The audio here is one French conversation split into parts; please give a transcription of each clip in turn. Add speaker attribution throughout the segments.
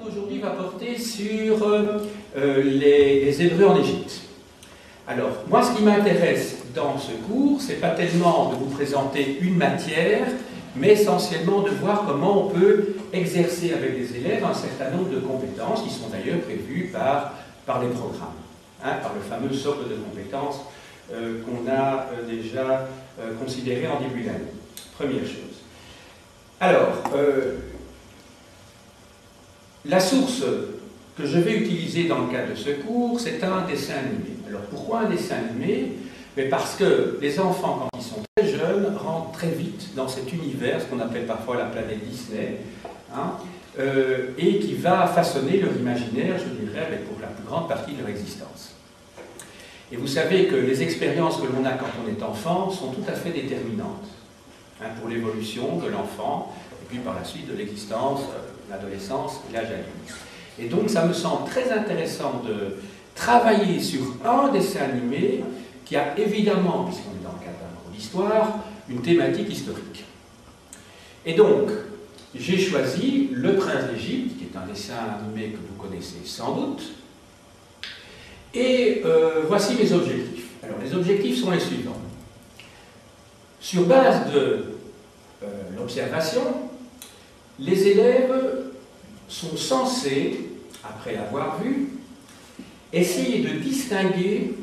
Speaker 1: d'aujourd'hui va porter sur les Hébreux en Égypte. Alors, moi, ce qui m'intéresse dans ce cours, c'est pas tellement de vous présenter une matière, mais essentiellement de voir comment on peut exercer avec les élèves un certain nombre de compétences qui sont d'ailleurs prévues par les programmes, par le fameux socle de compétences qu'on a déjà considéré en début d'année. Première chose. Alors, la source que je vais utiliser dans le cadre de ce cours, c'est un dessin animé. Alors pourquoi un dessin animé? Mais parce que les enfants, quand ils sont très jeunes, rentrent très vite dans cet univers, ce qu'on appelle parfois la planète Disney, et qui va façonner leur imaginaire, je dirais, mais pour la plus grande partie de leur existence. Et vous savez que les expériences que l'on a quand on est enfant sont tout à fait déterminantes pour l'évolution de l'enfant, et puis par la suite de l'existence, l'adolescence et l'âge adulte. Et donc ça me semble très intéressant de travailler sur un dessin animé qui a évidemment, puisqu'on est dans le cadre d'un cours d'histoire, une thématique historique. Et donc, j'ai choisi Le Prince d'Égypte, qui est un dessin animé que vous connaissez sans doute, et voici mes objectifs. Alors, les objectifs sont les suivants. Sur base de l'observation, les élèves sont censés, après l'avoir vu, essayer de distinguer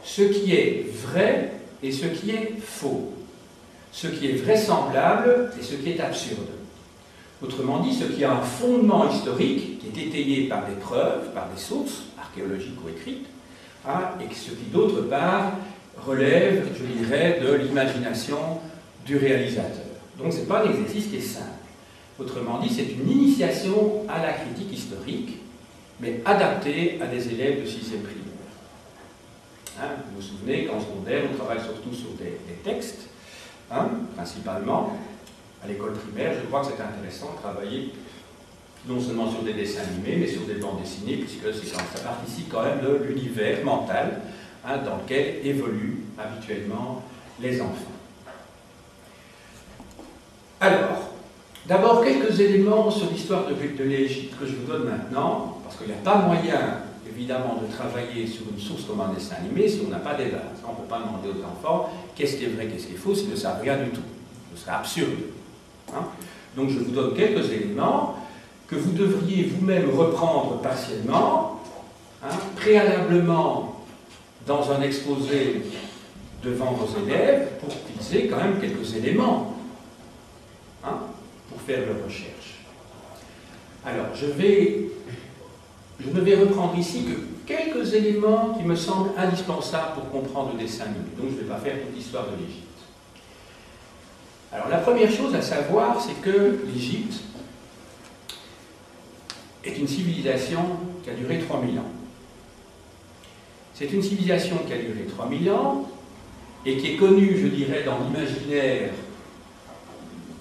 Speaker 1: ce qui est vrai et ce qui est faux, ce qui est vraisemblable et ce qui est absurde. Autrement dit, ce qui a un fondement historique, qui est étayé par des preuves, par des sources archéologiques ou écrites, et ce qui, d'autre part, relève, je dirais, de l'imagination du réalisateur. Donc, ce n'est pas un exercice qui est simple. Autrement dit, c'est une initiation à la critique historique, mais adaptée à des élèves de 6e primaire. Vous vous souvenez qu'en secondaire, on travaille surtout sur des textes, principalement. À l'école primaire, je crois que c'est intéressant de travailler non seulement sur des dessins animés, mais sur des bandes dessinées, puisque ça participe quand même de l'univers mental dans lequel évoluent habituellement les enfants. Alors, d'abord quelques éléments sur l'histoire de l'Égypte que je vous donne maintenant, parce qu'il n'y a pas moyen, évidemment, de travailler sur une source comme un dessin animé si on n'a pas des bases. On ne peut pas demander aux enfants qu'est-ce qui est vrai, qu'est-ce qui est faux, s'ils ne savent rien du tout. Ce serait absurde. Donc je vous donne quelques éléments que vous devriez vous-même reprendre partiellement, préalablement dans un exposé devant vos élèves, pour qu'ils aient quand même quelques éléments pour faire leur recherche. Alors, je ne vais reprendre ici que quelques éléments qui me semblent indispensables pour comprendre le dessin animé. Donc, je ne vais pas faire toute l'histoire de l'Égypte. Alors, la première chose à savoir, c'est que l'Égypte est une civilisation qui a duré 3000 ans. C'est une civilisation qui a duré 3000 ans et qui est connue, je dirais, dans l'imaginaire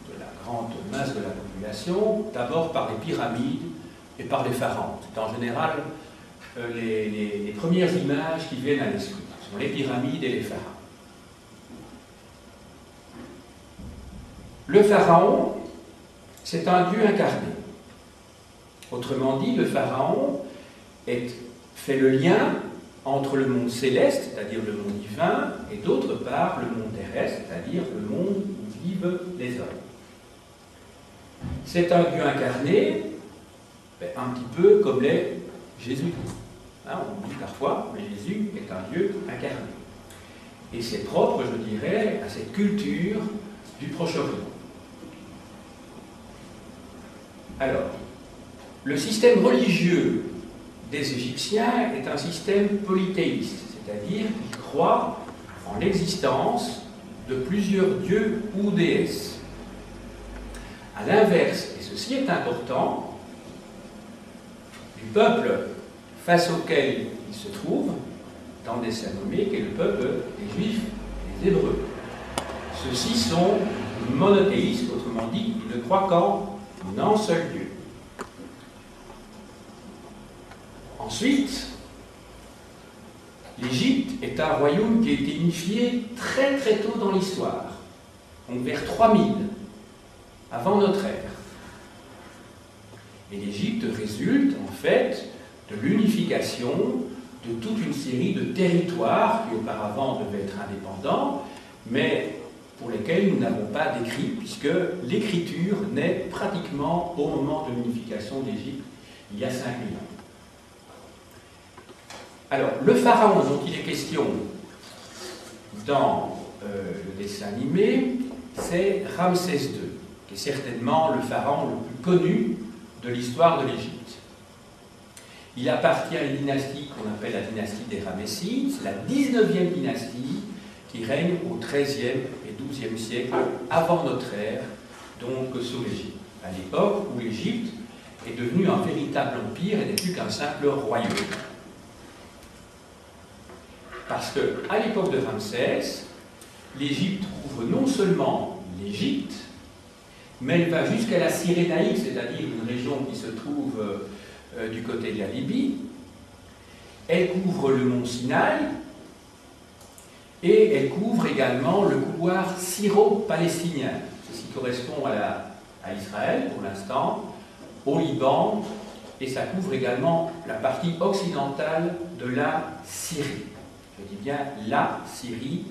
Speaker 1: de la grande masse de la population, d'abord par les pyramides et par les pharaons. C'est en général les premières images qui viennent à l'esprit. Ce sont les pyramides et les pharaons. Le pharaon, c'est un dieu incarné. Autrement dit, le pharaon fait le lien entre le monde céleste, c'est-à-dire le monde divin, et d'autre part le monde terrestre, c'est-à-dire le monde où vivent les hommes. C'est un dieu incarné, un petit peu comme l'est Jésus. On dit parfois, mais Jésus est un Dieu incarné. Et c'est propre, je dirais, à cette culture du Proche-Orient. Alors, le système religieux des Égyptiens est un système polythéiste, c'est-à-dire qu'ils croient en l'existence de plusieurs dieux ou déesses. À l'inverse, et ceci est important, du peuple face auquel ils se trouvent, dans des dessin animé, qui est le peuple des Juifs et des Hébreux. Ceux-ci sont monothéistes, autrement dit, ils ne croient qu'en un seul Dieu. Ensuite, l'Égypte est un royaume qui a été unifié très très tôt dans l'histoire, donc vers 3000, avant notre ère. Et l'Égypte résulte en fait de l'unification de toute une série de territoires qui auparavant devaient être indépendants, mais pour lesquels nous n'avons pas d'écrit, puisque l'écriture naît pratiquement au moment de l'unification d'Égypte, il y a 5000 ans. Alors, le pharaon dont il est question dans le dessin animé, c'est Ramsès II, qui est certainement le pharaon le plus connu de l'histoire de l'Égypte. Il appartient à une dynastie qu'on appelle la dynastie des Ramessides, c'est la 19e dynastie qui règne au XIIIe et XIIe siècle avant notre ère, donc sur l'Égypte, à l'époque où l'Égypte est devenue un véritable empire et n'est plus qu'un simple royaume. Parce qu'à l'époque de Ramsès, l'Égypte couvre non seulement l'Égypte, mais elle va jusqu'à la Cyrénaïque, c'est-à-dire une région qui se trouve du côté de la Libye. Elle couvre le mont Sinaï et elle couvre également le couloir syro-palestinien, ceci correspond à Israël pour l'instant, au Liban, et ça couvre également la partie occidentale de la Syrie. Je dis bien la Syrie,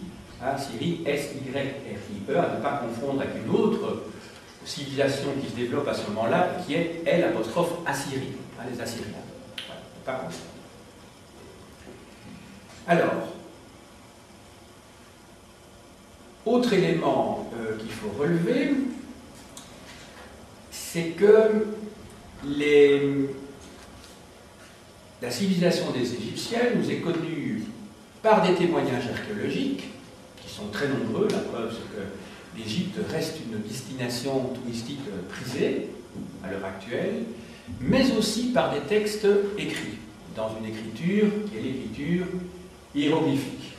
Speaker 1: Syrie S-Y-R-I-E, à ne pas confondre avec une autre civilisation qui se développe à ce moment-là, qui est L' Assyrie, les Assyriens. Voilà, pas confondre. Alors, autre élément qu'il faut relever, c'est que la civilisation des Égyptiens nous est connue par des témoignages archéologiques, qui sont très nombreux. La preuve, c'est que l'Égypte reste une destination touristique prisée à l'heure actuelle, mais aussi par des textes écrits, dans une écriture qui est l'écriture hiéroglyphique,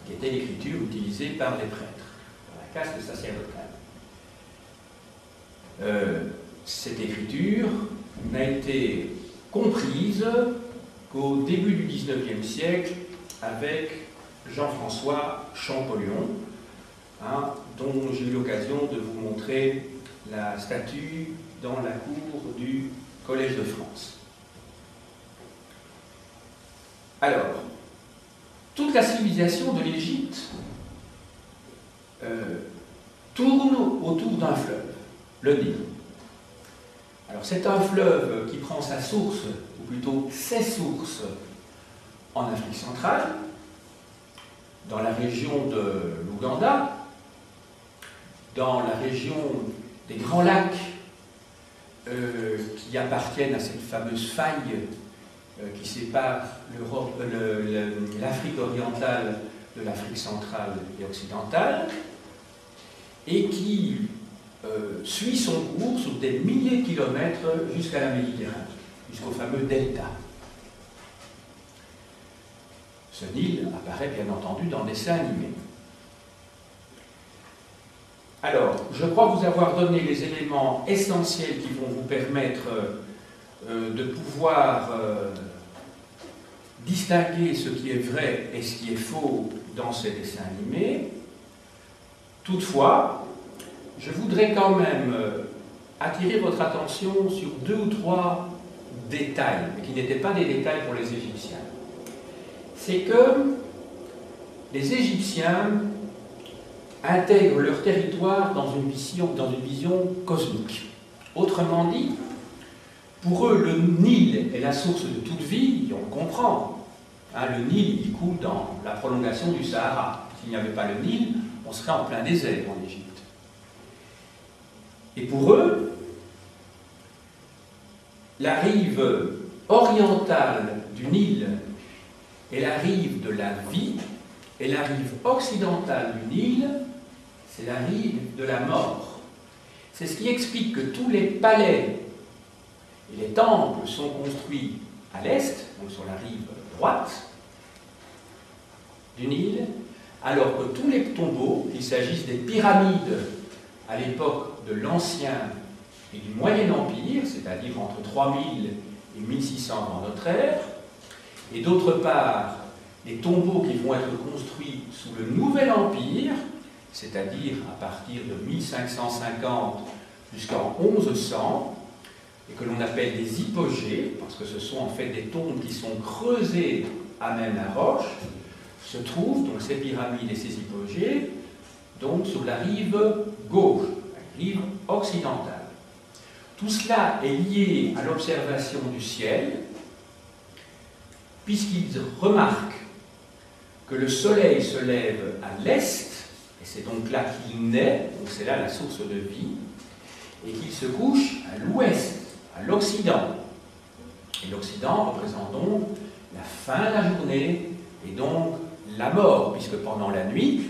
Speaker 1: qui était l'écriture utilisée par les prêtres, par la caste sacerdotale. Cette écriture n'a été comprise qu'au début du XIXe siècle avec Jean-François Champollion, dont j'ai eu l'occasion de vous montrer la statue dans la cour du Collège de France. Alors, toute la civilisation de l'Égypte tourne autour d'un fleuve, le Nil. Alors c'est un fleuve qui prend sa source, ou plutôt ses sources, en Afrique centrale, dans la région de l'Ouganda, dans la région des Grands Lacs qui appartiennent à cette fameuse faille qui sépare l'Afrique orientale de l'Afrique centrale et occidentale, et qui suit son cours sur des milliers de kilomètres jusqu'à la Méditerranée, jusqu'au fameux delta. Ce Nil apparaît bien entendu dans des dessins animés. Alors, je crois vous avoir donné les éléments essentiels qui vont vous permettre de pouvoir distinguer ce qui est vrai et ce qui est faux dans ces dessins animés. Toutefois, je voudrais quand même attirer votre attention sur 2 ou 3 détails, mais qui n'étaient pas des détails pour les Égyptiens. C'est que les Égyptiens intègrent leur territoire dans une vision cosmique. Autrement dit, pour eux, le Nil est la source de toute vie, et on le comprend. Le Nil, il coule dans la prolongation du Sahara. S'il n'y avait pas le Nil, on serait en plein désert en Égypte. Et pour eux, la rive orientale du Nil est la rive de la vie, et la rive occidentale du Nil, c'est la rive de la mort. C'est ce qui explique que tous les palais et les temples sont construits à l'est, donc sur la rive droite du Nil, alors que tous les tombeaux, qu'il s'agisse des pyramides à l'époque de l'Ancien et du Moyen Empire, c'est-à-dire entre 3000 et 1600 avant notre ère, et d'autre part les tombeaux qui vont être construits sous le Nouvel Empire, c'est-à-dire à partir de 1550 jusqu'en 1100, et que l'on appelle des hypogées, parce que ce sont en fait des tombes qui sont creusées à même la roche, se trouvent donc ces pyramides et ces hypogées donc sur la rive gauche, la rive occidentale. Tout cela est lié à l'observation du ciel, puisqu'ils remarquent que le soleil se lève à l'est, et c'est donc là qu'il naît, donc c'est là la source de vie, et qu'il se couche à l'ouest, à l'occident. Et l'occident représente donc la fin de la journée, et donc la mort, puisque pendant la nuit,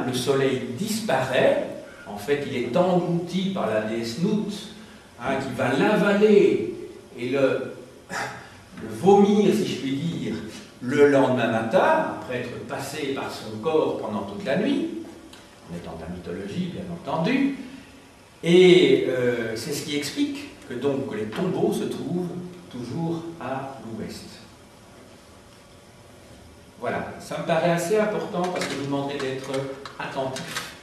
Speaker 1: le soleil disparaît, en fait il est englouti par la déesse Nout, qui va l'avaler et le vomir, si je puis dire, le lendemain matin, après être passé par son corps pendant toute la nuit, en étant de la mythologie, bien entendu. Et c'est ce qui explique que donc les tombeaux se trouvent toujours à l'ouest. Voilà, ça me paraît assez important parce que je vous demanderai d'être attentif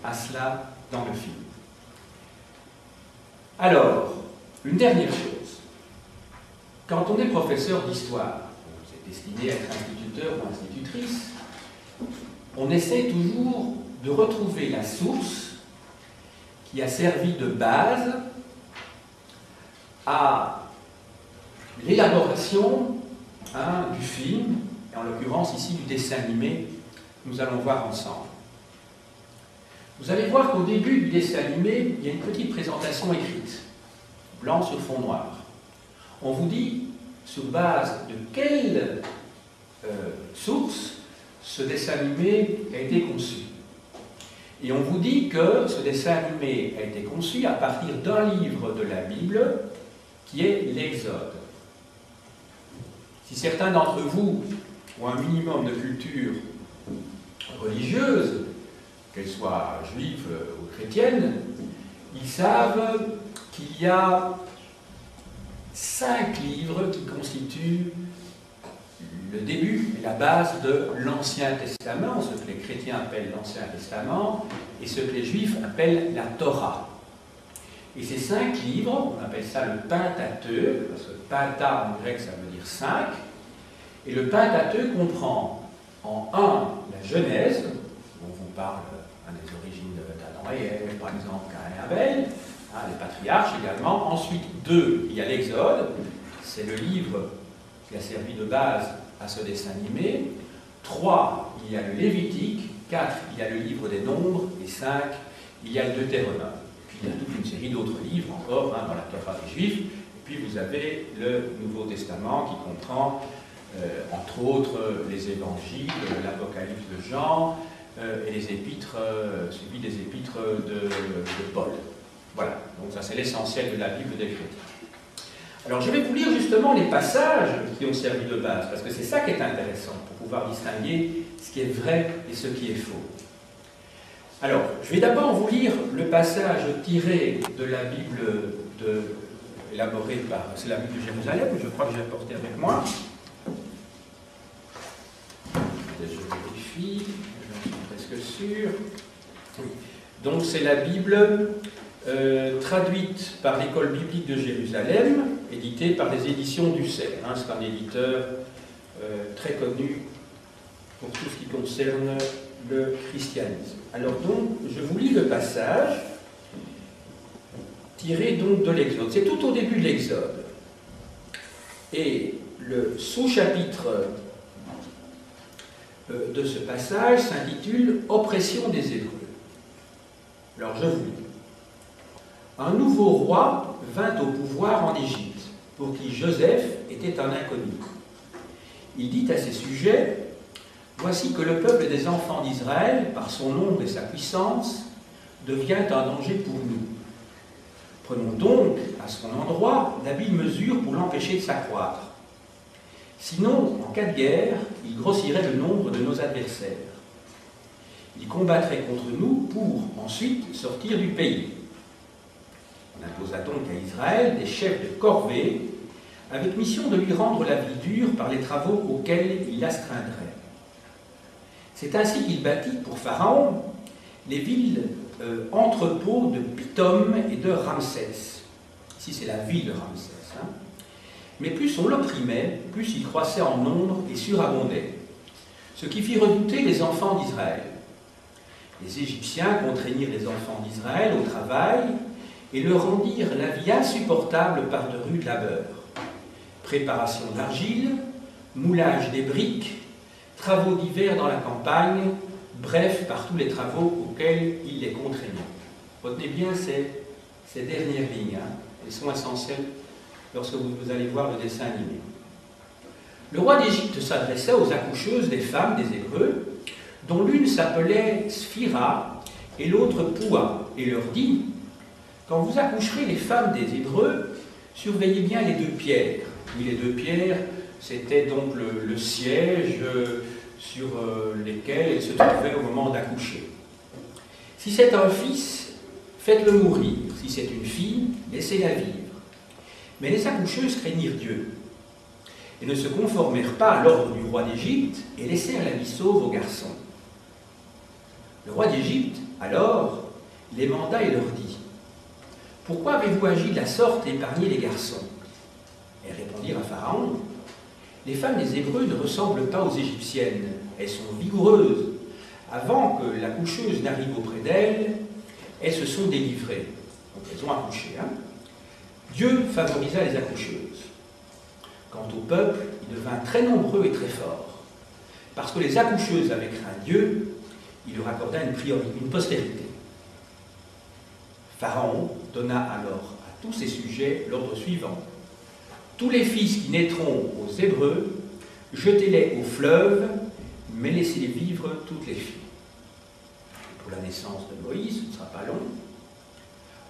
Speaker 1: à cela dans le film. Alors, une dernière chose. Quand on est professeur d'histoire, c'est destiné à être instituteur ou institutrice, on essaie toujours de retrouver la source qui a servi de base à l'élaboration du film, et en l'occurrence ici du dessin animé que nous allons voir ensemble. Vous allez voir qu'au début du dessin animé, il y a une petite présentation écrite, blanc sur fond noir. On vous dit sur base de quelle source ce dessin animé a été conçu. Et on vous dit que ce dessin animé a été conçu à partir d'un livre de la Bible qui est l'Exode. Si certains d'entre vous ont un minimum de culture religieuse, qu'elle soit juive ou chrétienne, ils savent qu'il y a 5 livres qui constituent le début et la base de l'Ancien Testament, ce que les chrétiens appellent l'Ancien Testament, et ce que les juifs appellent la Torah. Et ces 5 livres, on appelle ça le Pentateuque, parce que Penta en grec ça veut dire 5, et le Pentateuque comprend en 1 la Genèse, dont on vous parle des origines d'Adam et Ève, par exemple, Caïn et Abel, les patriarches également. Ensuite, 2, il y a l'Exode, c'est le livre qui a servi de base à ce dessin animé. 3, il y a le Lévitique. 4, il y a le livre des Nombres. Et 5, il y a le Deutéronome. Puis il y a toute une série d'autres livres encore dans la Torah des Juifs. Et puis vous avez le Nouveau Testament qui comprend, entre autres, les évangiles, l'Apocalypse de Jean et les épîtres, suivis des épîtres de Paul. Voilà, donc ça c'est l'essentiel de la Bible des chrétiens. Alors je vais vous lire justement les passages qui ont servi de base, parce que c'est ça qui est intéressant, pour pouvoir distinguer ce qui est vrai et ce qui est faux. Alors, je vais d'abord vous lire le passage tiré de la Bible élaborée par... C'est la Bible de Jérusalem, je crois que j'ai apporté avec moi. Je vérifie, je suis presque sûr. Oui. Donc c'est la Bible traduite par l'École biblique de Jérusalem, éditée par les éditions du CERF. C'est un éditeur très connu pour tout ce qui concerne le christianisme. Alors donc, je vous lis le passage tiré donc de l'Exode. C'est tout au début de l'Exode. Et le sous-chapitre de ce passage s'intitule « Oppression des Hébreux ». Alors je vous lis. Un nouveau roi vint au pouvoir en Égypte, pour qui Joseph était un inconnu. Il dit à ses sujets: « Voici que le peuple des enfants d'Israël, par son nombre et sa puissance, devient un danger pour nous. Prenons donc à son endroit d'habiles mesures pour l'empêcher de s'accroître. Sinon, en cas de guerre, il grossirait le nombre de nos adversaires. Il combattrait contre nous pour ensuite sortir du pays. On imposa donc à Israël des chefs de corvée, avec mission de lui rendre la vie dure par les travaux auxquels il l'astreindrait. C'est ainsi qu'il bâtit pour Pharaon les villes entrepôts de Pithom et de Ramsès. Ici, c'est la ville de Ramsès. Hein. Mais plus on l'opprimait, plus il croissait en nombre et surabondait, ce qui fit redouter les enfants d'Israël. Les Égyptiens contraignirent les enfants d'Israël au travail et leur rendirent la vie insupportable par de rudes labeurs. Préparation d'argile, moulage des briques, travaux divers dans la campagne, bref, par tous les travaux auxquels il les contraignait. Retenez bien ces dernières lignes, hein. Elles sont essentielles lorsque vous allez voir le dessin animé. Le roi d'Égypte s'adressa aux accoucheuses des femmes des Hébreux, dont l'une s'appelait Sphira et l'autre Poua, et leur dit: quand vous accoucherez les femmes des Hébreux, surveillez bien les deux pierres. Oui, les deux pierres, c'était donc le siège sur lesquels elles se trouvaient au moment d'accoucher. Si c'est un fils, faites-le mourir. Si c'est une fille, laissez-la vivre. Mais les accoucheuses craignirent Dieu et ne se conformèrent pas à l'ordre du roi d'Égypte et laissèrent la vie sauve aux garçons. Le roi d'Égypte, alors, les manda et leur dit: pourquoi avez-vous agi de la sorte et épargné les garçons? Elles répondirent à Pharaon: les femmes des Hébreux ne ressemblent pas aux Égyptiennes, elles sont vigoureuses. Avant que l'accoucheuse n'arrive auprès d'elles, elles se sont délivrées. Donc elles ont accouché. Hein. Dieu favorisa les accoucheuses. Quant au peuple, il devint très nombreux et très fort. Parce que les accoucheuses avaient craint Dieu, il leur accorda une postérité. Pharaon donna alors à tous ses sujets l'ordre suivant: tous les fils qui naîtront aux Hébreux, jetez-les au fleuve, mais laissez vivre toutes les filles. Pour la naissance de Moïse, ce ne sera pas long,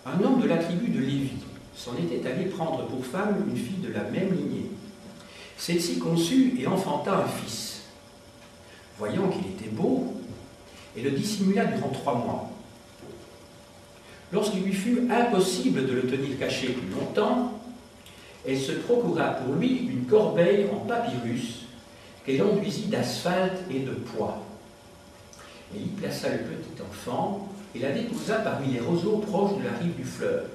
Speaker 1: un homme de la tribu de Lévi s'en était allé prendre pour femme une fille de la même lignée. Celle-ci conçut et enfanta un fils. Voyant qu'il était beau, elle le dissimula durant 3 mois. Lorsqu'il lui fut impossible de le tenir caché plus longtemps, elle se procura pour lui une corbeille en papyrus qu'elle enduisit d'asphalte et de pois. Elle y plaça le petit enfant et la déposa parmi les roseaux proches de la rive du fleuve.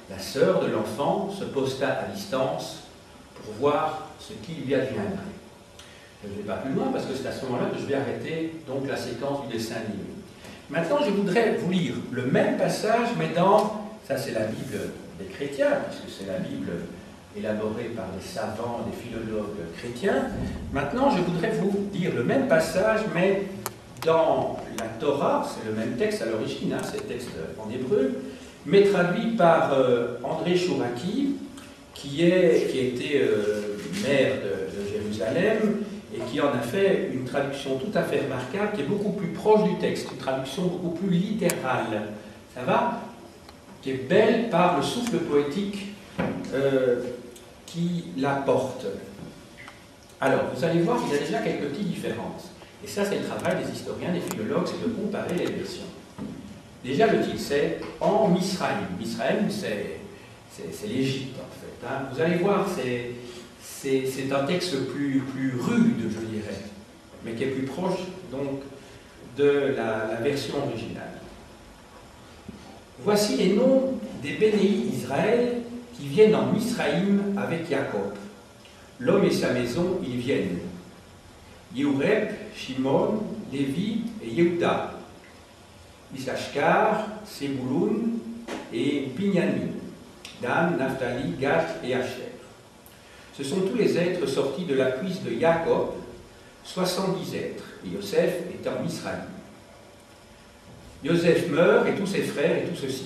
Speaker 1: La sœur de l'enfant se posta à distance pour voir ce qui lui adviendrait. Je ne vais pas plus loin parce que c'est à ce moment-là que je vais arrêter donc la séquence du dessin animé. Maintenant, je voudrais vous lire le même passage, mais dans, ça c'est la Bible des chrétiens, puisque c'est la Bible élaborée par des savants, des philologues chrétiens. Maintenant, je voudrais vous lire le même passage, mais dans la Torah, c'est le même texte à l'origine, hein, c'est le texte en hébreu, mais traduit par André Chouraki, qui était maire de Jérusalem, et qui en a fait une traduction tout à fait remarquable, qui est beaucoup plus proche du texte, une traduction beaucoup plus littérale. Ça va? Qui est belle par le souffle poétique qui la porte. Alors, vous allez voir qu'il y a déjà quelques petites différences. Et ça, c'est le travail des historiens, des philologues, c'est de comparer les versions. Déjà, le titre, c'est « En Misraïm ». Misraïm, c'est l'Égypte, en fait. Hein. Vous allez voir, c'est un texte plus rude, je dirais, mais qui est plus proche, donc, de la version originale. Voici les noms des Bénéi Israël qui viennent en Misraïm avec Jacob. L'homme et sa maison, ils viennent. Yehourep, Shimon, Lévi et Yehuda. Issachar, Sebouloun et Binyamin. Dan, Naphtali, Gad et Asher. Ce sont tous les êtres sortis de la cuisse de Jacob, 70 êtres, et Yosef est en Misraïm. Joseph meurt et tous ses frères et tout ceci.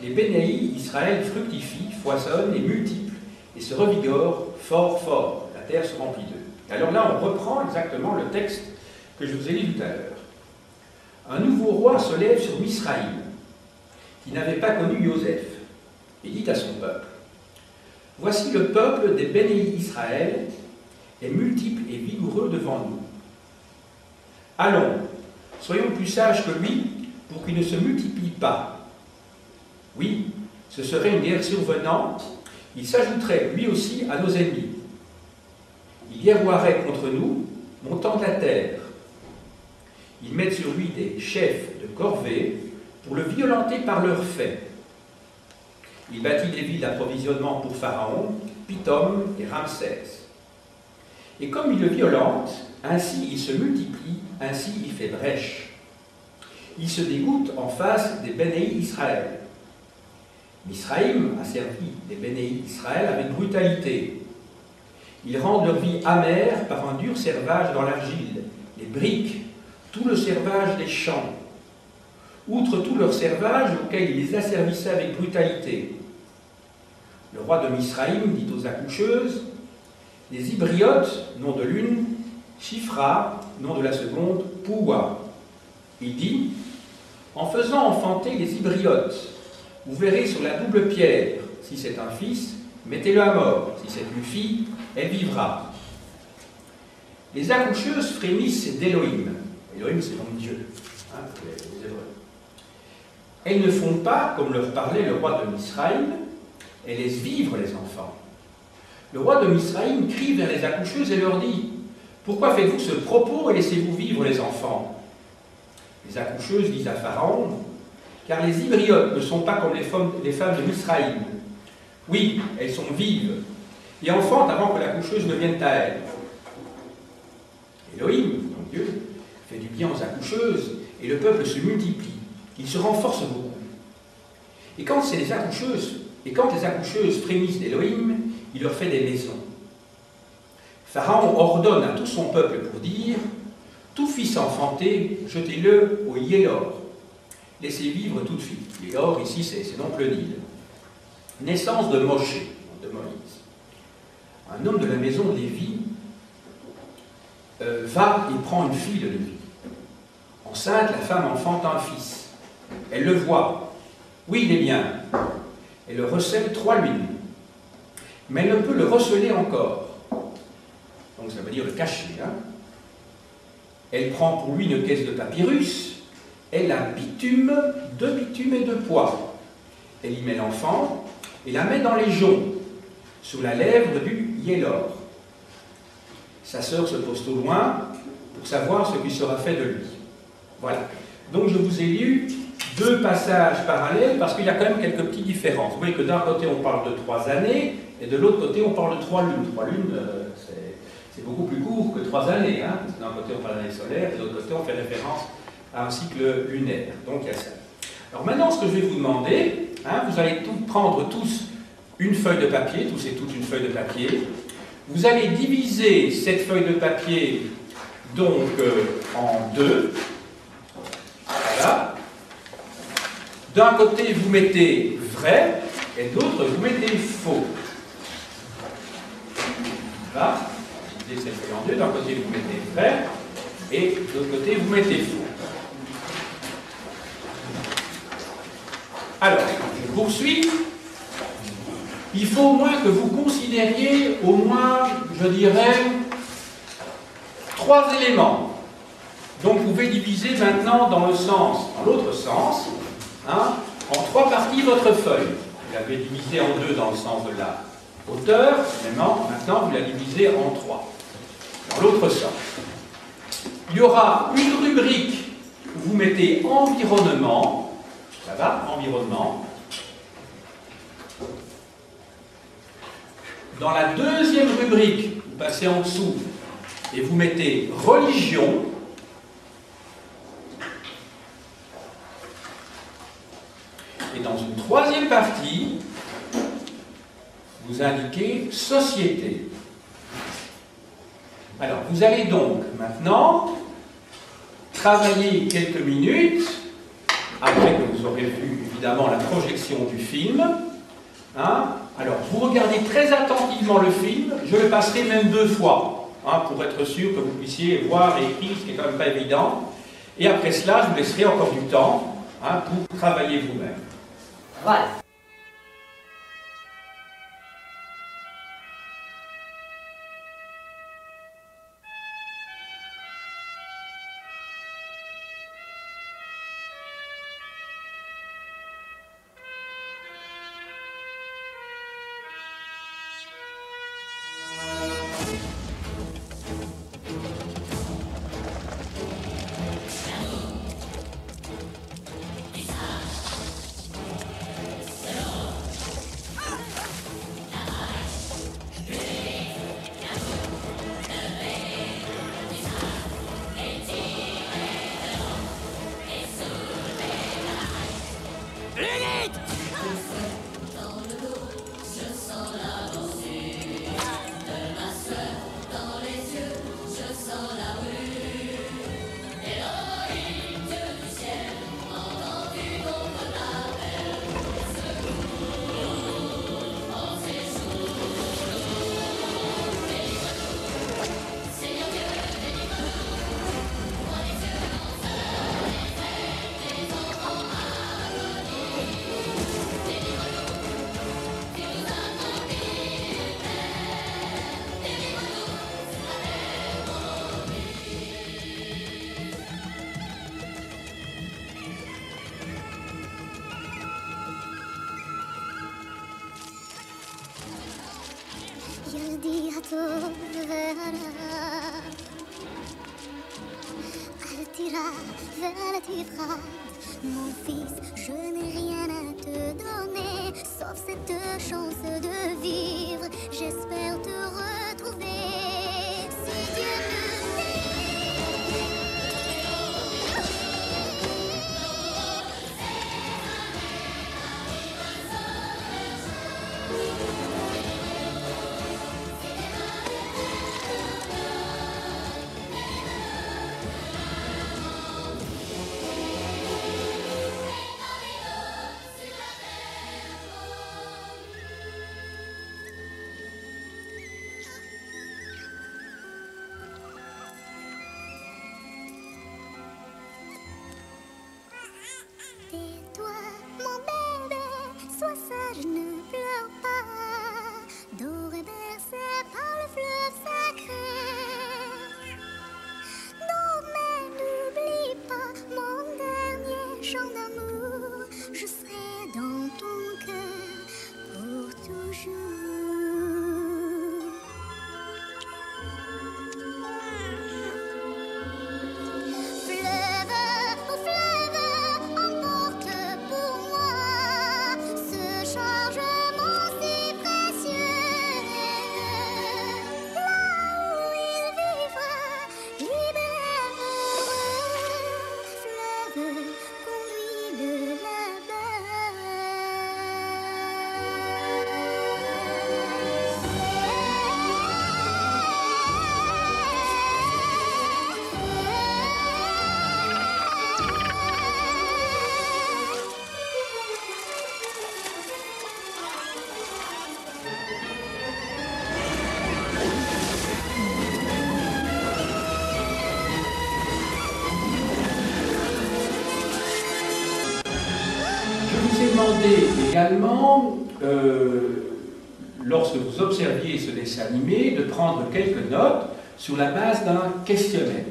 Speaker 1: Les Bénéi, Israël fructifient, foisonnent et multiplient et se revigorent fort, fort. La terre se remplit d'eux. Alors là, on reprend exactement le texte que je vous ai lu tout à l'heure. Un nouveau roi se lève sur Misraïm, qui n'avait pas connu Joseph, et dit à son peuple: voici le peuple des Bénéi Israël est multiple et vigoureux devant nous. Allons, soyons plus sages que lui pour qu'il ne se multiplie pas. Oui, ce serait une guerre survenante, il s'ajouterait lui aussi à nos ennemis. Il guerroierait contre nous, montant de la terre. Ils mettent sur lui des chefs de corvée pour le violenter par leurs faits. Il bâtit des villes d'approvisionnement pour Pharaon, Pithom et Ramsès. Et comme il le violente, ainsi il se multiplie, ainsi il fait brèche. Il se dégoûte en face des Bénéi Israël. Misraïm a servi les Bénéi Israël avec brutalité. Ils rendent leur vie amère par un dur servage dans l'argile, les briques, tout le servage des champs. Outre tout leur servage auquel ils les asservissaient avec brutalité. Le roi de Misraïm dit aux accoucheuses, les Ibriotes, nom de l'une, Shifra, nom de la seconde, Pouwa. Il dit, en faisant enfanter les Ibriotes, vous verrez sur la double pierre, si c'est un fils, mettez-le à mort, si c'est une fille, elle vivra. Les accoucheuses frémissent d'Élohim. Élohim, c'est donc Dieu, hein, les Hébreux. Elles ne font pas, comme leur parlait le roi de Misraïm, elles laissent vivre les enfants. Le roi de Misraïm crie vers les accoucheuses et leur dit, pourquoi faites-vous ce propos et laissez-vous vivre les enfants? Les accoucheuses disent à Pharaon, car les Ibriotes ne sont pas comme les femmes de Misraïm. Oui, elles sont vives, et enfantent avant que l'accoucheuse ne vienne à elles. Élohim, donc Dieu, fait du bien aux accoucheuses, et le peuple se multiplie. Il se renforce beaucoup. Et quand les accoucheuses frémissent d'Élohim, il leur fait des maisons. Pharaon ordonne à tout son peuple pour dire, tout fils enfanté, jetez-le au Yélor. Laissez vivre toute fille. Yélor, ici, c'est donc le Nil. Naissance de Moshe, de Moïse. Un homme de la maison de Lévi va et prend une fille de Lévi. Enceinte, la femme enfante un fils. Elle le voit. Oui, il est bien. Elle le recèle 3 lunes. Mais elle ne peut le receler encore. Donc ça veut dire le cacher. Hein. Elle prend pour lui une caisse de papyrus. Elle a bitume, 2 bitumes et 2 pois. Elle y met l'enfant et la met dans les joncs, sur la lèvre du Yélor. Sa sœur se pose au loin pour savoir ce qui sera fait de lui. Voilà. Donc je vous ai lu 2 passages parallèles parce qu'il y a quand même quelques petites différences. Vous voyez que d'un côté on parle de 3 années et de l'autre côté on parle de 3 lunes. 3 lunes, c'est beaucoup plus court que 3 années. Hein. D'un côté on parle d'année solaire et de l'autre côté on fait référence à un cycle lunaire. Donc il y a ça. Alors maintenant, ce que je vais vous demander, hein, vous allez prendre tous une feuille de papier, tous et toutes une feuille de papier. Vous allez diviser cette feuille de papier donc en 2. Voilà. D'un côté, vous mettez vrai et de l'autre, vous mettez faux. Voilà. Divisez cette feuille en 2. D'un côté, vous mettez vrai et de l'autre côté, vous mettez faux. Alors, je poursuis. Il faut au moins que vous considériez au moins, je dirais, 3 éléments. Donc vous pouvez diviser maintenant dans l'autre sens, hein, en 3 parties votre feuille. Vous l'avez divisée en 2 dans le sens de la hauteur, maintenant vous la divisez en 3, dans l'autre sens. Il y aura une rubrique où vous mettez environnement. Ça va, environnement. Dans la deuxième rubrique, vous passez en dessous et vous mettez religion. Et dans une troisième partie, vous indiquez société. Alors, vous allez donc maintenant travailler quelques minutes après que vous aurez vu évidemment la projection du film. Hein. Alors, vous regardez très attentivement le film, je le passerai même 2 fois, hein, pour être sûr que vous puissiez voir et écrire, ce qui n'est quand même pas évident. Et après cela, je vous laisserai encore du temps, hein, pour travailler vous-même. Voilà.
Speaker 2: Mon fils, je n'ai rien à te donner, sauf cette chance de vivre. J'espère te retrouver. Si Dieu tais-toi, mon bébé, sois sage, ne pleure pas. Doré bercé par le fleuve sacré. Non, mais n'oublie pas mon dernier chant d'amour. Je serai dans ton cœur pour toujours.
Speaker 1: Également, lorsque vous observiez ce dessin animé, de prendre quelques notes sur la base d'un questionnaire.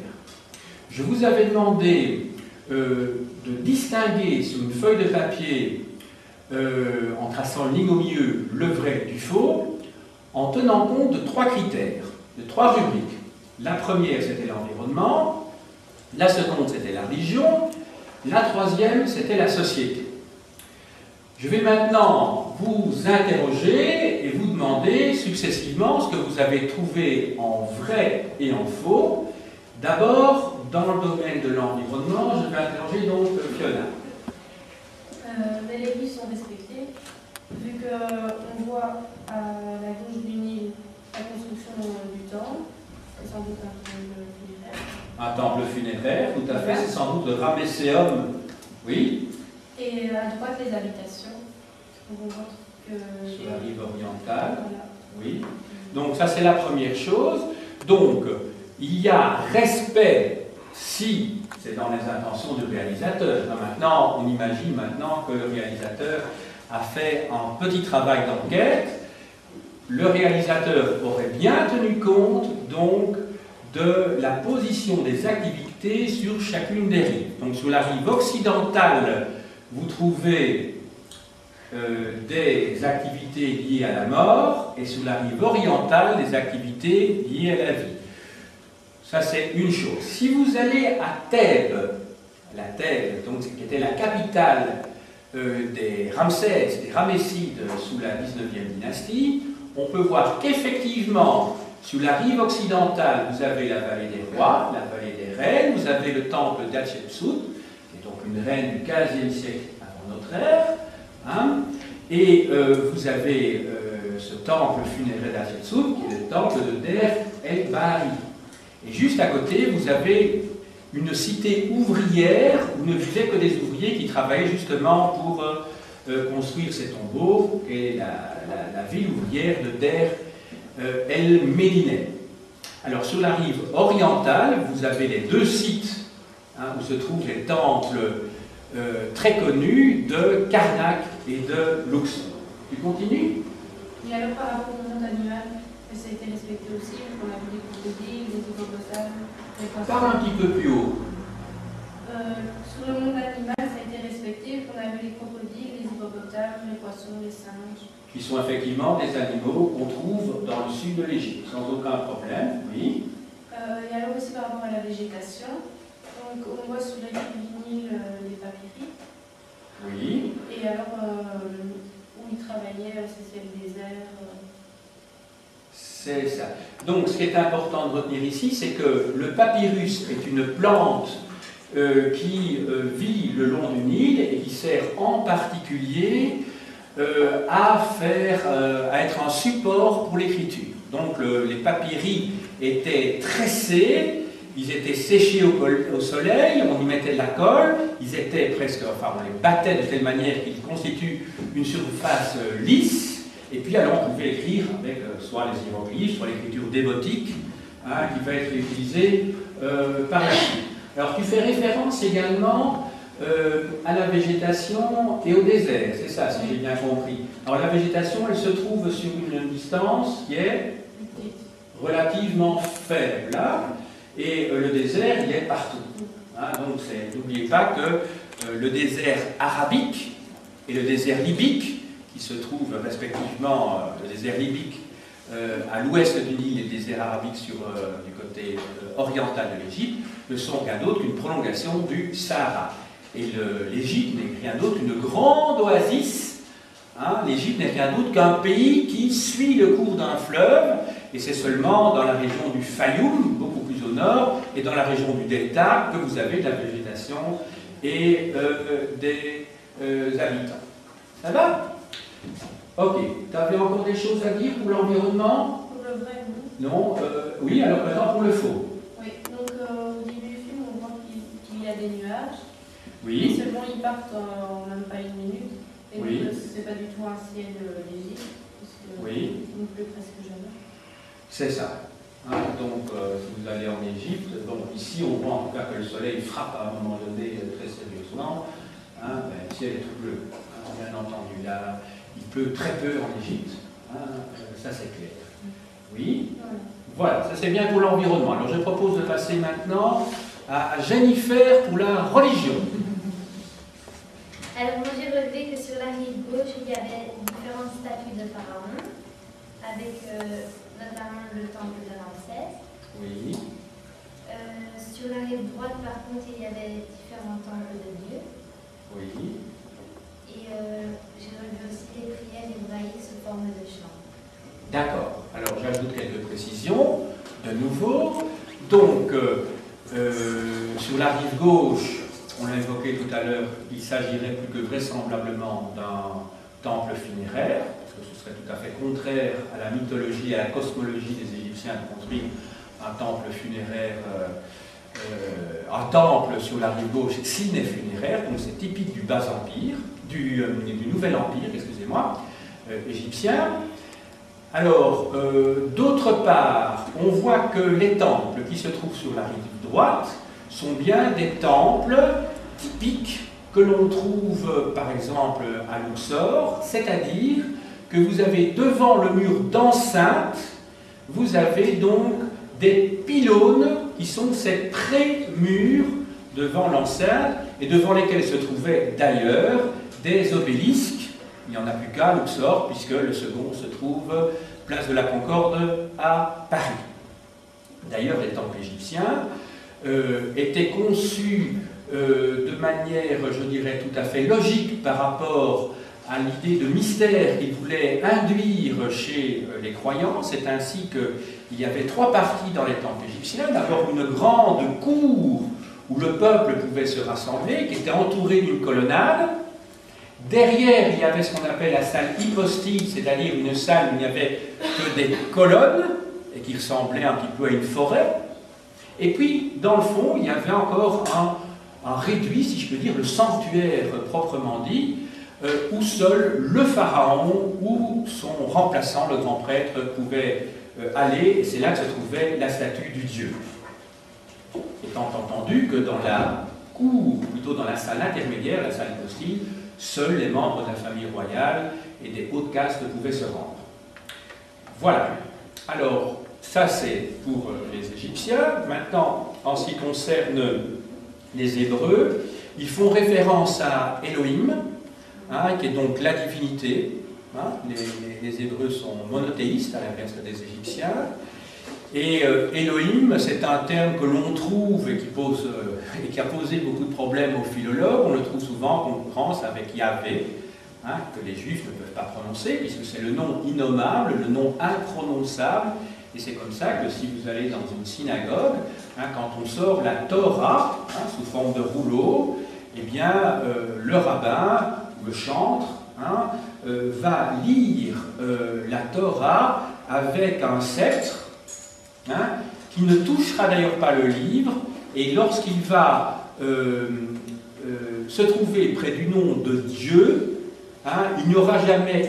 Speaker 1: Je vous avais demandé de distinguer sur une feuille de papier, en traçant une ligne au milieu, le vrai du faux, en tenant compte de 3 critères, de 3 rubriques. La première, c'était l'environnement, la seconde, c'était la religion, la troisième, c'était la société. Je vais maintenant vous interroger et vous demander successivement ce que vous avez trouvé en vrai et en faux. D'abord, dans le domaine de l'environnement, je vais interroger donc Fiona.
Speaker 3: Les légumes sont respectés, vu qu'on voit à la gauche du Nil la construction du temple, c'est sans doute un temple funéraire.
Speaker 1: Un temple funéraire, tout à fait, c'est sans doute le Ramesséum, oui.
Speaker 3: Et à droite, les habitations. On voit que
Speaker 1: sur la rive orientale,
Speaker 3: voilà.
Speaker 1: Oui. Donc ça, c'est la première chose. Donc, il y a respect si c'est dans les intentions du réalisateur. Maintenant, on imagine maintenant que le réalisateur a fait un petit travail d'enquête. Le réalisateur aurait bien tenu compte donc de la position des activités sur chacune des rives. Donc sur la rive occidentale, vous trouvez des activités liées à la mort, et sur la rive orientale, des activités liées à la vie. Ça, c'est une chose. Si vous allez à Thèbes, donc, qui était la capitale des Ramsès, des Ramessides sous la 19e dynastie, on peut voir qu'effectivement, sur la rive occidentale, vous avez la vallée des rois, la vallée des reines, vous avez le temple d'Hatshepsut, qui est donc une reine du 15e siècle avant notre ère, hein, et vous avez ce temple funéraire d'Hatshepsut, qui est le temple de Der el-Bahari. Et juste à côté, vous avez une cité ouvrière où ne vivaient que des ouvriers qui travaillaient justement pour construire ces tombeaux, et la ville ouvrière de Der el-Médineh. Alors sur la rive orientale, vous avez les deux sites où se trouvent les temples très connus de Karnak et de Luxor. Tu continues?
Speaker 3: Et alors par rapport au monde animal, ça a été respecté aussi, on a vu des crocodiles, des hippopotames, des poissons.
Speaker 1: Parle un petit peu plus haut.
Speaker 3: Sur le monde animal, ça a été respecté, on a vu les crocodiles, les hippopotames. hippopotames, les poissons, les singes.
Speaker 1: Qui sont effectivement des animaux qu'on trouve dans le sud de l'Égypte, sans aucun problème, oui.
Speaker 3: Et alors aussi par rapport à la végétation, donc on voit sous la rive du Nil des papyri.
Speaker 1: Oui.
Speaker 3: Et alors où ils travaillaient, c'est le désert.
Speaker 1: C'est ça. Donc ce qui est important de retenir ici, c'est que le papyrus est une plante qui vit le long du Nil et qui sert en particulier à être un support pour l'écriture. Donc les papyri étaient tressés, ils étaient séchés au soleil, on y mettait de la colle, ils étaient presque, enfin on les battait de telle manière qu'ils constituent une surface lisse, et puis alors on pouvait écrire avec soit les hiéroglyphes, soit l'écriture démotique, hein, qui va être utilisée par la suite. Alors tu fais référence également à la végétation et au désert, c'est ça, si j'ai bien compris. Alors la végétation, elle se trouve sur une distance qui est relativement faible, là, et le désert, il est partout. Hein, donc n'oubliez pas que le désert arabique et le désert libyque, qui se trouvent respectivement, le désert libyque à l'ouest du Nil et le désert arabique du côté oriental de l'Égypte, ne sont rien d'autre qu'une prolongation du Sahara. Et l'Égypte n'est rien d'autre qu'une grande oasis. Hein, l'Égypte n'est rien d'autre qu'un pays qui suit le cours d'un fleuve, et c'est seulement dans la région du Fayoum, beaucoup plus au nord, et dans la région du Delta, que vous avez de la végétation et des habitants. Ça va? Ok. Tu avais encore des choses à dire pour l'environnement?
Speaker 3: Pour le vrai, oui.
Speaker 1: Non. Oui, alors maintenant pour le faux.
Speaker 3: Oui, donc au début du film, on voit qu'il y a des nuages.
Speaker 1: Oui.
Speaker 3: Seulement, ils partent en même pas une minute. Et
Speaker 1: Oui.
Speaker 3: donc, c'est pas du tout un ciel d'Égypte, puisque
Speaker 1: Oui.
Speaker 3: il ne pleut presque jamais.
Speaker 1: C'est ça. Hein, donc, si vous allez en Égypte, donc ici on voit en tout cas que le soleil frappe à un moment donné très sérieusement. Hein, ben, le ciel est tout bleu. Hein, bien entendu, là, il pleut très peu en Égypte. Hein, ça c'est clair. Oui. Voilà, ça c'est bien pour l'environnement. Alors je propose de passer maintenant à Jennifer pour la religion.
Speaker 4: Alors moi j'ai relevé que sur la rive gauche il y avait différentes statues de pharaons, avec notamment le temple de Ramsès.
Speaker 1: Oui.
Speaker 4: Sur la rive droite par contre il y avait différents temples de Dieu.
Speaker 1: Oui.
Speaker 4: Et j'ai relevé aussi les prières hébraïques sous forme de chant.
Speaker 1: D'accord. Alors j'ajoute quelques précisions. De nouveau, donc sur la rive gauche, on l'a évoqué tout à l'heure, il s'agirait plus que vraisemblablement d'un temple funéraire, parce que ce serait tout à fait contraire à la mythologie et à la cosmologie des Égyptiens de construire un temple funéraire, un temple sur la rive gauche s'il n'est funéraire, donc c'est typique du bas empire, du nouvel empire, excusez-moi, égyptien. Alors, d'autre part, on voit que les temples qui se trouvent sur la rive droite sont bien des temples typiques que l'on trouve par exemple à Luxor, c'est-à-dire que vous avez devant le mur d'enceinte, vous avez donc des pylônes qui sont ces pré-murs devant l'enceinte et devant lesquels se trouvaient d'ailleurs des obélisques. Il n'y en a plus qu'à Luxor puisque le second se trouve place de la Concorde à Paris. D'ailleurs, les temples égyptiens étaient conçus de manière, je dirais, tout à fait logique par rapport à l'idée de mystère qu'ils voulaient induire chez les croyants. C'est ainsi qu'il y avait trois parties dans les temples égyptiens. D'abord, une grande cour où le peuple pouvait se rassembler, qui était entourée d'une colonnade. Derrière, il y avait ce qu'on appelle la salle hypostyle, c'est-à-dire une salle où il n'y avait que des colonnes, et qui ressemblait un petit peu à une forêt. Et puis, dans le fond, il y avait encore un réduit, si je peux dire, le sanctuaire proprement dit, où seul le pharaon ou son remplaçant, le grand prêtre, pouvait aller, et c'est là que se trouvait la statue du dieu. Étant entendu que dans la cour, plutôt dans la salle intermédiaire, la salle hypostyle, seuls les membres de la famille royale et des hautes castes pouvaient se rendre. Voilà. Alors, ça c'est pour les Égyptiens. Maintenant, en ce qui concerne les Hébreux, ils font référence à Elohim, hein, qui est donc la divinité. Hein, les Hébreux sont monothéistes, à l'inverse des Égyptiens. Et Elohim, c'est un terme que l'on trouve et qui a posé beaucoup de problèmes aux philologues. On le trouve souvent en concurrence avec Yahvé, hein, que les Juifs ne peuvent pas prononcer, puisque c'est le nom innommable, le nom imprononçable. Et c'est comme ça que si vous allez dans une synagogue, hein, quand on sort la Torah, hein, sous forme de rouleau, eh bien, le rabbin, le chantre, hein, va lire la Torah avec un sceptre, hein, qui ne touchera d'ailleurs pas le livre, et lorsqu'il va se trouver près du nom de Dieu, hein, il ne va jamais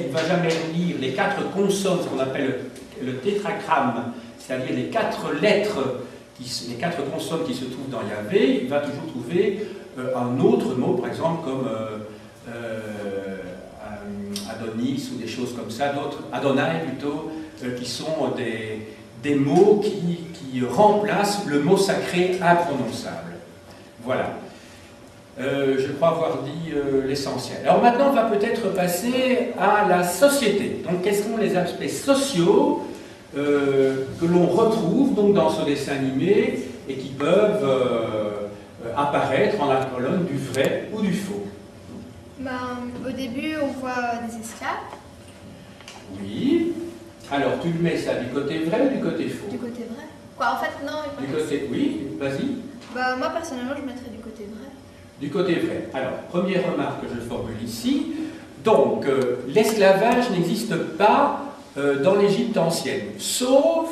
Speaker 1: lire les 4 consonnes, ce qu'on appelle le tétragramme, c'est-à-dire les 4 lettres, les 4 consonnes qui se trouvent dans Yahvé. Il va toujours trouver un autre mot, par exemple comme Adonis ou des choses comme ça, d'autres, Adonai plutôt, qui sont des mots qui remplacent le mot sacré imprononçable. Voilà. Je crois avoir dit l'essentiel. Alors maintenant, on va peut-être passer à la société. Donc, quels sont les aspects sociaux que l'on retrouve donc, dans ce dessin animé et qui peuvent apparaître en la colonne du vrai ou du faux?
Speaker 5: Au début, on voit des esclaves.
Speaker 1: Oui. Alors, tu mets ça du côté vrai ou du côté faux?
Speaker 5: Du côté vrai. Quoi, en fait, non.
Speaker 1: Du côté... Oui, vas-y.
Speaker 5: Moi, personnellement, je mettrais du côté vrai.
Speaker 1: Du côté vrai. Alors, première remarque que je formule ici. Donc, l'esclavage n'existe pas dans l'Égypte ancienne, sauf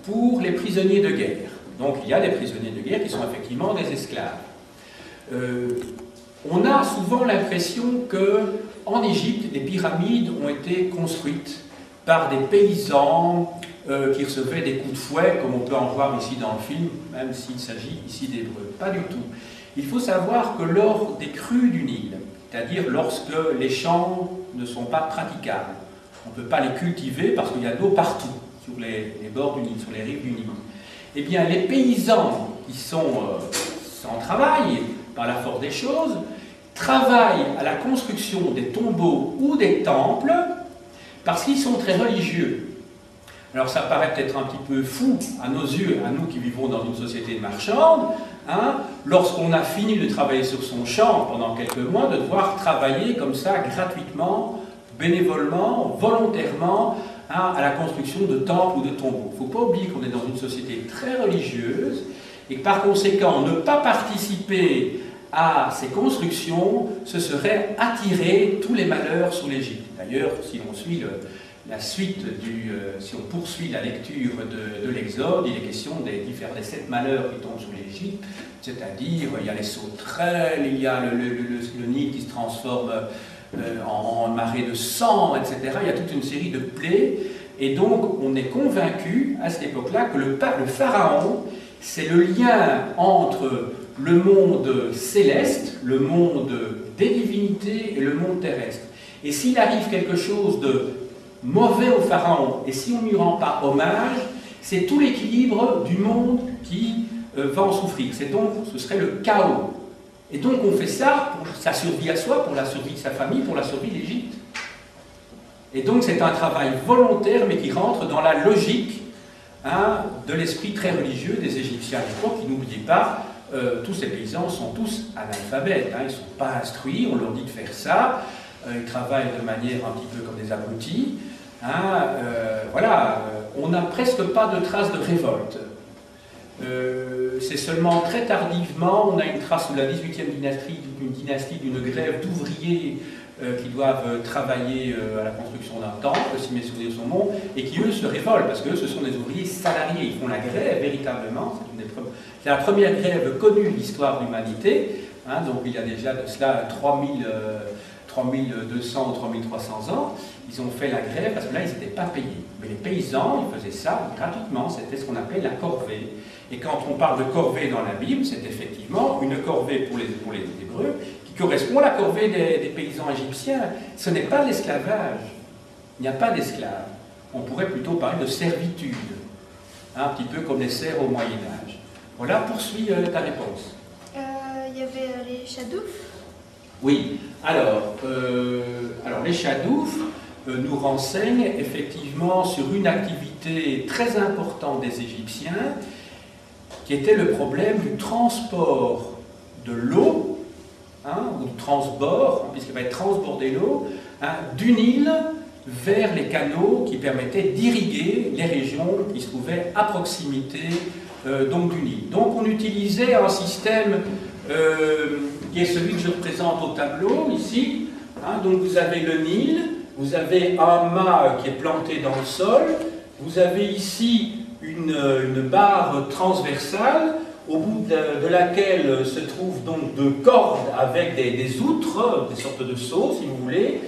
Speaker 1: pour les prisonniers de guerre. Donc, il y a des prisonniers de guerre qui sont effectivement des esclaves. On a souvent l'impression qu'en Égypte, les pyramides ont été construites par des paysans qui recevaient des coups de fouet, comme on peut en voir ici dans le film, même s'il s'agit ici d'Hébreux. Pas du tout. Il faut savoir que lors des crues du Nil, c'est-à-dire lorsque les champs ne sont pas praticables, on ne peut pas les cultiver parce qu'il y a de l'eau partout, sur les bords du Nil, sur les rives du Nil, eh bien les paysans qui sont sans travail, par la force des choses, travaillent à la construction des tombeaux ou des temples parce qu'ils sont très religieux. Alors ça paraît peut-être un petit peu fou à nos yeux, à nous qui vivons dans une société marchande, hein, lorsqu'on a fini de travailler sur son champ pendant quelques mois, de devoir travailler comme ça gratuitement, bénévolement, volontairement, hein, à la construction de temples ou de tombeaux. Il ne faut pas oublier qu'on est dans une société très religieuse et que par conséquent, ne pas participer à ces constructions, ce serait attirer tous les malheurs sur l'Égypte. D'ailleurs, si on suit la suite si on poursuit la lecture de l'Exode, il est question des 7 malheurs qui tombent sur l'Égypte, c'est-à-dire il y a les sauterelles, il y a le Nil qui se transforme en marée de sang, etc. Il y a toute une série de plaies, et donc on est convaincu à cette époque-là que le pharaon, c'est le lien entre le monde céleste, le monde des divinités et le monde terrestre. Et s'il arrive quelque chose de mauvais au pharaon, et si on ne lui rend pas hommage, c'est tout l'équilibre du monde qui va en souffrir. Ce serait le chaos. Et donc on fait ça pour sa survie à soi, pour la survie de sa famille, pour la survie de l'Égypte. Et donc c'est un travail volontaire, mais qui rentre dans la logique, hein, de l'esprit très religieux des Égyptiens. Il faut qu'ils n'oublient pas, tous ces paysans sont tous analphabètes, hein, ils ne sont pas instruits, on leur dit de faire ça, ils travaillent de manière un petit peu comme des abrutis. Hein, voilà, on n'a presque pas de traces de révolte. C'est seulement très tardivement, on a une trace de la 18e dynastie d'une grève d'ouvriers qui doivent travailler à la construction d'un temple, si mes souvenirs sont bons, et qui eux se révoltent, parce que ce sont des ouvriers salariés, ils font la grève véritablement, c'est la première grève connue de l'histoire de l'humanité, hein, donc il y a déjà de cela 3200 ou 3300 ans, ils ont fait la grève parce que là ils n'étaient pas payés. Mais les paysans, ils faisaient ça gratuitement, c'était ce qu'on appelle la corvée. Et quand on parle de corvée dans la Bible, c'est effectivement une corvée pour les Hébreux qui correspond à la corvée des paysans égyptiens. Ce n'est pas l'esclavage, il n'y a pas d'esclaves. On pourrait plutôt parler de servitude, hein, un petit peu comme les serfs au Moyen-Âge. Voilà, poursuis ta réponse.
Speaker 5: Il y avait les chadoufs.
Speaker 1: Oui, alors les Chadouf nous renseignent effectivement sur une activité très importante des Égyptiens, qui était le problème du transport de l'eau, ou du transbord, puisqu'il va être transbordé l'eau, d'une île vers les canaux qui permettaient d'irriguer les régions qui se trouvaient à proximité donc d'une île. Donc on utilisait un système qui est celui que je présente au tableau ici. Donc vous avez le Nil, vous avez un mât qui est planté dans le sol, vous avez ici une barre transversale au bout de laquelle se trouvent donc deux cordes avec des outres, des sortes de seaux si vous voulez.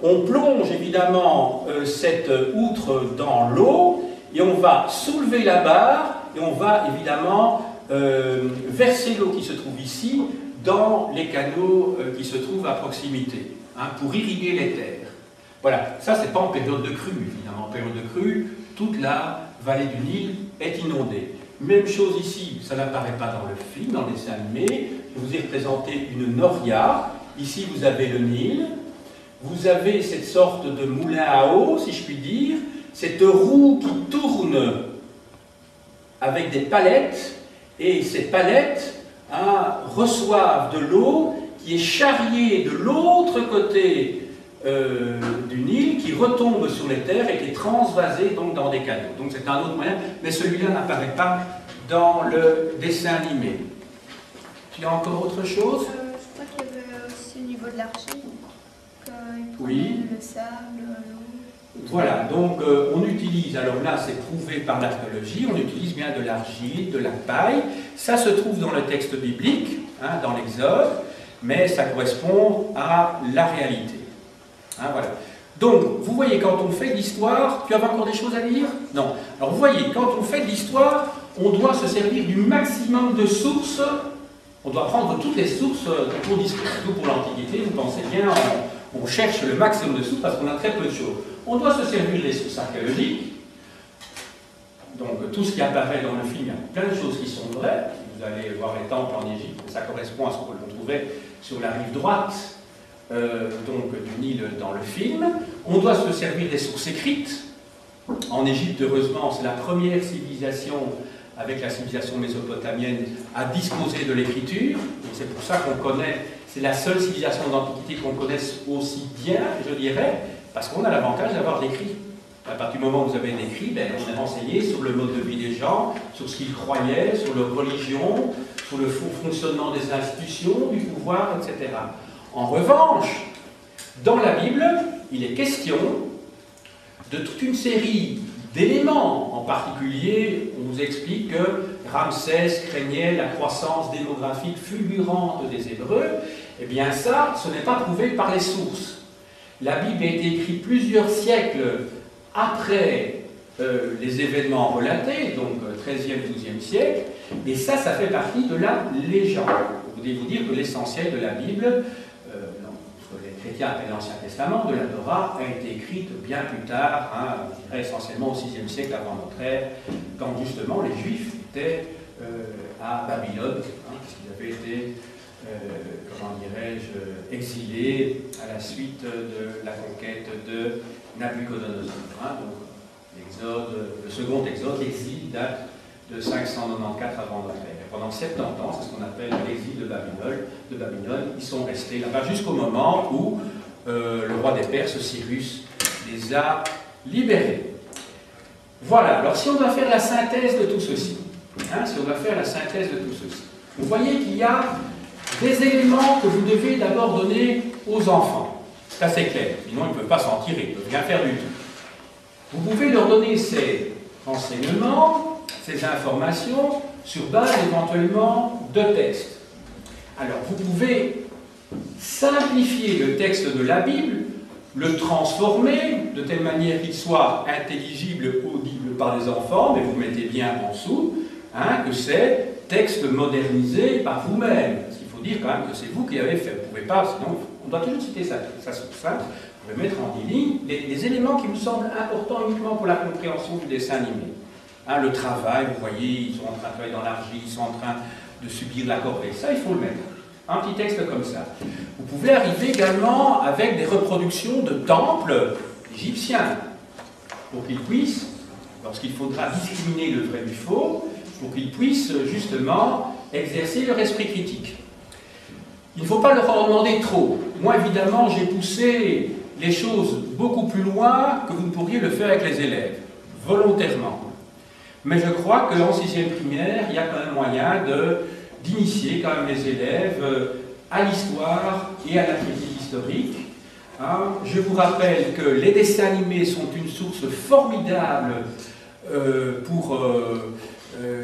Speaker 1: On plonge évidemment cette outre dans l'eau et on va soulever la barre et on va évidemment verser l'eau qui se trouve ici dans les canaux qui se trouvent à proximité, pour irriguer les terres. Voilà, ça c'est pas en période de crue, évidemment. En période de crue, toute la vallée du Nil est inondée. Même chose ici, ça n'apparaît pas dans le film, dans le dessin animé. Je vous ai représenté une noria. Ici vous avez le Nil. Vous avez cette sorte de moulin à eau, si je puis dire, cette roue qui tourne avec des palettes, et ces palettes reçoivent de l'eau qui est charriée de l'autre côté du Nil, qui retombe sur les terres et qui est transvasée donc dans des canaux. Donc c'est un autre moyen, mais celui-là n'apparaît pas dans le dessin animé. Tu as encore autre chose?
Speaker 5: Je crois qu'il y avait aussi au niveau de l'argile,
Speaker 1: oui.
Speaker 5: Le sable, l'eau.
Speaker 1: Voilà, donc on utilise, alors là c'est prouvé par l'archéologie, on utilise bien de l'argile, de la paille. Ça se trouve dans le texte biblique, dans l'Exode, mais ça correspond à la réalité. Voilà. Donc, vous voyez, quand on fait de l'histoire, tu avais encore des choses à dire? Non. Alors, vous voyez, quand on fait de l'histoire, on doit se servir du maximum de sources. On doit prendre toutes les sources pour l'histoire. Surtout pour l'Antiquité, vous pensez bien, on cherche le maximum de sources parce qu'on a très peu de choses. On doit se servir des sources archéologiques. Donc, tout ce qui apparaît dans le film, il y a plein de choses qui sont vraies. Vous allez voir les temples en Égypte, ça correspond à ce que l'on trouvait sur la rive droite donc du Nil dans le film. On doit se servir des sources écrites. En Égypte, heureusement, c'est la première civilisation, avec la civilisation mésopotamienne, à disposer de l'écriture. C'est pour ça qu'on connaît, c'est la seule civilisation d'Antiquité qu'on connaisse aussi bien, je dirais, parce qu'on a l'avantage d'avoir l'écrit. À partir du moment où vous avez l'écrit, on est renseigné sur le mode de vie des gens, sur ce qu'ils croyaient, sur leur religion, sur le fonctionnement des institutions, du pouvoir, etc. En revanche, dans la Bible, il est question de toute une série d'éléments. En particulier, on nous explique que Ramsès craignait la croissance démographique fulgurante des Hébreux. Eh bien ça, ce n'est pas prouvé par les sources. La Bible a été écrite plusieurs siècles après les événements relatés, donc 13e, 12e siècle, et ça fait partie de la légende. Je voulais vous dire que l'essentiel de la Bible, ce que les chrétiens appellent l'Ancien Testament, de la Torah, a été écrite bien plus tard, je dirais essentiellement au 6e siècle avant notre ère, quand justement les Juifs étaient à Babylone, puisqu'ils avaient été, comment dirais-je, exilés à la suite de la conquête de Nabuchodonosor. Donc le second exode, l'exil, date de 594 avant notre ère. Et pendant 70 ans, c'est ce qu'on appelle l'exil de Babylone. Ils sont restés là-bas jusqu'au moment où le roi des Perses, Cyrus, les a libérés. Voilà, alors si on doit faire la synthèse de tout ceci, vous voyez qu'il y a des éléments que vous devez d'abord donner aux enfants. C'est assez clair, sinon ils ne peuvent pas s'en tirer, ils ne peuvent rien faire du tout. Vous pouvez leur donner ces renseignements, ces informations, sur base éventuellement de textes. Alors, vous pouvez simplifier le texte de la Bible, le transformer de telle manière qu'il soit intelligible, audible par les enfants, mais vous mettez bien en dessous que c'est texte modernisé par vous-même. Parce qu'il faut dire quand même que c'est vous qui l'avez fait. Vous ne pouvez pas, sinon on doit toujours citer sa source. Vous pouvez mettre en 10 lignes les éléments qui me semblent importants uniquement pour la compréhension du dessin animé. Le travail, vous voyez, ils sont en train de travailler dans l'argile, ils sont en train de subir la corvée. Ça, il faut le mettre. Un petit texte comme ça. Vous pouvez arriver également avec des reproductions de temples égyptiens, pour qu'ils puissent, lorsqu'il faudra discriminer le vrai du faux, pour qu'ils puissent justement exercer leur esprit critique. Il ne faut pas leur en demander trop. Moi, évidemment, j'ai poussé les choses beaucoup plus loin que vous ne pourriez le faire avec les élèves, volontairement. Mais je crois qu'en 6e primaire, il y a quand même moyen d'initier quand même les élèves à l'histoire et à la critique historique. Hein, je vous rappelle que les dessins animés sont une source formidable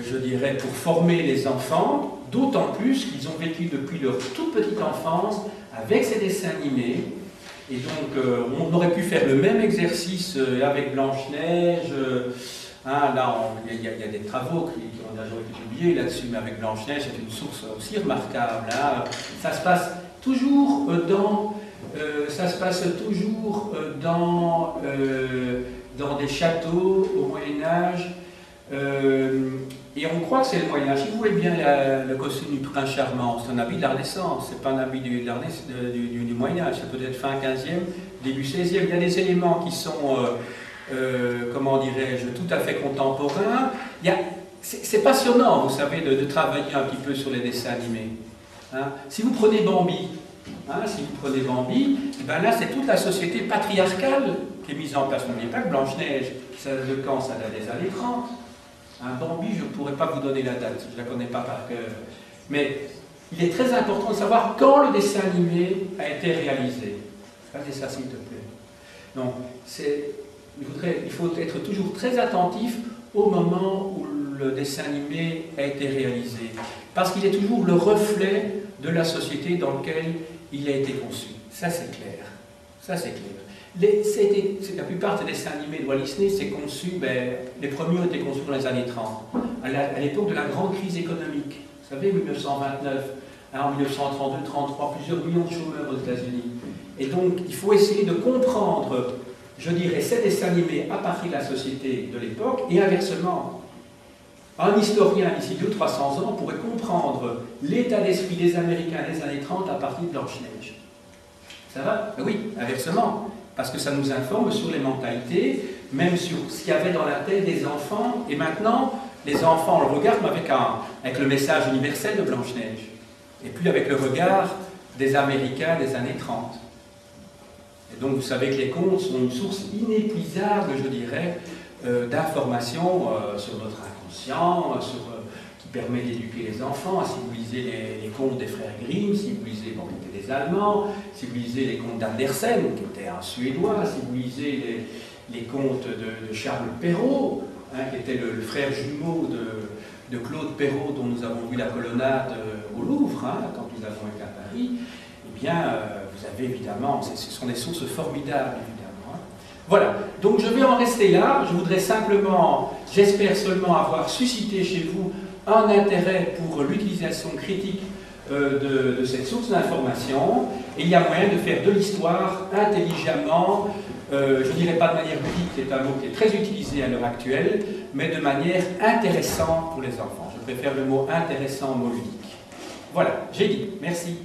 Speaker 1: je dirais, pour former les enfants, d'autant plus qu'ils ont vécu depuis leur toute petite enfance avec ces dessins animés. Et donc, on aurait pu faire le même exercice avec Blanche-Neige. Hein, là, il y a des travaux qui ont déjà été publiés là-dessus, mais avec Blanche-Neige, c'est une source aussi remarquable. Hein. Ça se passe toujours dans des châteaux au Moyen-Âge. Et on croit que c'est le Moyen-Âge. Si vous voulez bien le costume du prince charmant, c'est un habit de la Renaissance, c'est pas un habit du Moyen-Âge, c'est peut-être fin 15e, début 16e. Il y a des éléments qui sont, comment dirais-je, tout à fait contemporains. C'est passionnant, vous savez, de travailler un petit peu sur les dessins animés. Hein. Si vous prenez Bambi, ben là c'est toute la société patriarcale qui est mise en place. N'oubliez pas que Blanche-Neige, ça date de quand? Ça date des années 30. Un Bambi, je ne pourrais pas vous donner la date, je ne la connais pas par cœur. Mais il est très important de savoir quand le dessin animé a été réalisé. Regardez ça, s'il te plaît. Donc, il faut être toujours très attentif au moment où le dessin animé a été réalisé. Parce qu'il est toujours le reflet de la société dans laquelle il a été conçu. Ça, c'est clair. Ça, c'est clair. La plupart des dessins animés de Walt Disney, c'est conçu, les premiers ont été conçus dans les années 30, à l'époque de la grande crise économique. Vous savez, 1929, en 1932-33, plusieurs millions de chômeurs aux États-Unis. Et donc, il faut essayer de comprendre, je dirais, ces dessins animés à partir de la société de l'époque, et inversement. Un historien, d'ici 200-300 ans, pourrait comprendre l'état d'esprit des Américains des années 30 à partir de Blanche-Neige. Ça va? Oui, inversement. Parce que ça nous informe sur les mentalités, même sur ce qu'il y avait dans la tête des enfants. Et maintenant, les enfants le regardent avec le message universel de Blanche-Neige. Et puis avec le regard des Américains des années 30. Et donc vous savez que les contes sont une source inépuisable, je dirais, d'informations sur notre inconscient, qui permet d'éduquer les enfants. Si vous lisez les contes des frères Grimm, si vous lisez, bon, qui étaient des Allemands, si vous lisez les contes d'Andersen, qui était un Suédois, si vous lisez les contes de Charles Perrault, hein, qui était le frère jumeau de Claude Perrault, dont nous avons vu la colonnade au Louvre, hein, quand nous avons été à Paris, eh bien, vous avez évidemment, ce sont des sources formidables, évidemment. Hein. Voilà, donc je vais en rester là. Je voudrais simplement, j'espère seulement avoir suscité chez vous un intérêt pour l'utilisation critique de cette source d'information. Et il y a moyen de faire de l'histoire intelligemment, je ne dirais pas de manière ludique, c'est un mot qui est très utilisé à l'heure actuelle, mais de manière intéressante pour les enfants. Je préfère le mot intéressant au mot ludique. Voilà, j'ai dit. Merci.